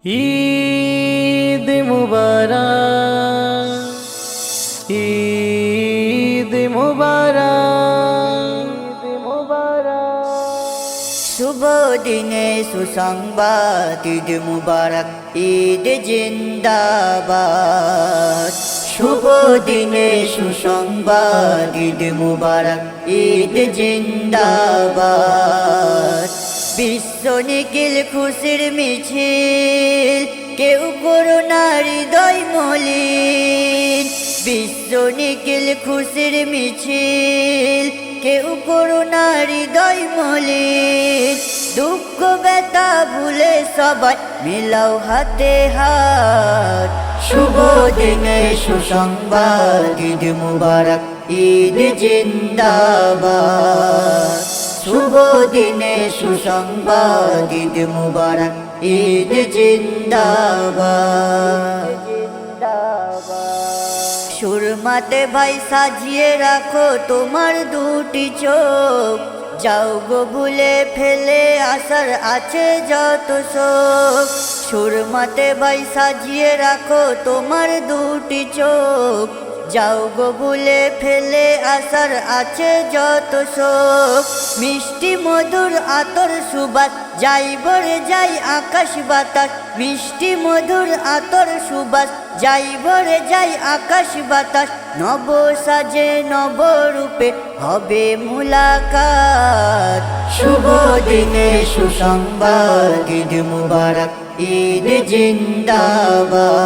ঈদ মুবারক, ঈদ মুবারক, ঈদ মুবারক। শুভ দিনে সুসংবাদ, ঈদ মুবারক, ঈদ জিন্দাবাদ। শুভ দিনে সুসংবাদ, ঈদ মুবারক, ঈদ জিন্দাবাদ। বিশ্ব নিখিল খুশির মিছিল, কেউ করুণার হৃদয় মলিন। বিশ্ব নিখিল খুশির মিছিল, কেউ করুণার হৃদয় মলিন। দুঃখ ব্যথা ভুলে সবাই মিলাও হাতে হাত। শুভ দিনে সুসংবাদ, ঈদ মুবারক, ঈদ জিন্দাবাদ। শুভ দিনে সুসংবাদ, ঈদ মুবারক, ঈদ জিন্দাবাদ। সুরমাতে ভাই সাজিয়ে রাখো তোমার দুটি চোখ, যাও গো ভুলে ফেলে আসার আছে যত শোক। সুরমাতে ভাই সাজিয়ে রাখো তোমার দুটি চোখ, যাও গো ভুলে ফেলে আসার আছে যত শোক। মিষ্টি মধুর আতর সুবাস, যাই ভরে যাই আকাশ বাতাস। মিষ্টি মধুর আতর সুবাস, যাই ভরে যাই আকাশ বাতাস। নব সাজে নব রূপে হবে মুলাকাত। শুভ দিনে সুসংবাদ, ঈদ মুবারক, ঈদ জিন্দাবাদ।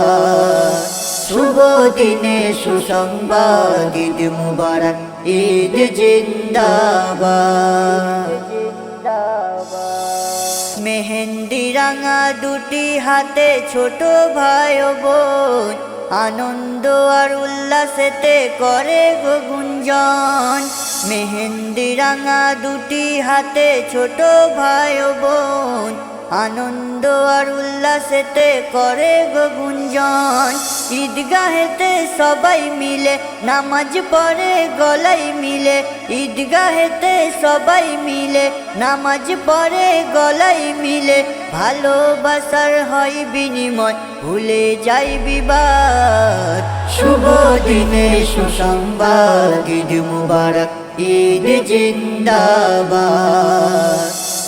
শুভ দিনে সুসংবাদ, ঈদ মুবারক, ঈদ জিন্দাবাদ। মেহেন্দি রাঙা দুটি হাতে ছোট ভাই ও বোন, আনন্দ আর উল্লাসেতে করে গো গুঞ্জন। মেহেন্দি রাঙা দুটি হাতে ছোট ভাই ও বোন, আনন্দ আর উল্লাসেতে করে গো গুঞ্জন। ঈদগাহেতে সবাই মিলে নামাজ পড়ে গলাই মিলে। ঈদগাহেতে সবাই মিলে নামাজ পড়ে গলাই মিলে। ভালোবাসার হয় বিনিময়, ভুলে যাই বিবাদ। শুভ দিনে সুসংবাদ, ঈদ মুবারক, ঈদ জিন্দাবাদ।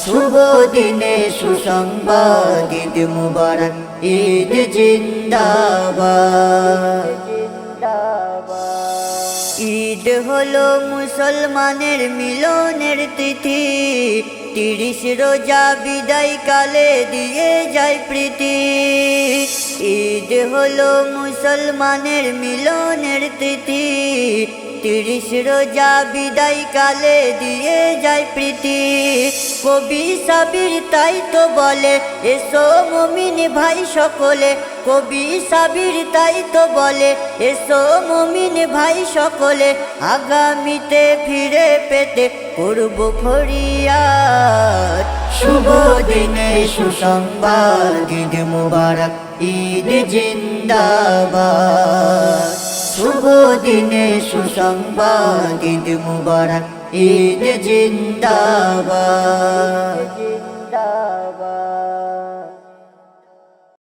শুভ দিনে সুসংবাদ, ঈদ মুবারক, ঈদ জিন্দাবাদ। ঈদ হলো মুসলমানের মিলনের তিথি, 30 রোজা বিদায় কালে দিয়ে যায় প্রীতি। ঈদ হলো মুসলমানের মিলনের তিথি, 30 রোজা বিদায় কালে দিয়ে যায় প্রীতি। কবি সাবির তাই তো বলে, এসো মুমিন ভাই সকলে। কবি সাবির তাই তো বলে, এসো মুমিন ভাই সকলে। আগামীতে ফিরে পেতে করব ফরিয়াদ। শুভ দিনে সুসংবাদ, ঈদ মুবারক, ঈদ জিন্দাবাদ। শুভ দিনে সুসংবাদ, ঈদ মুবারক, ঈদ জিন্দাবাদ।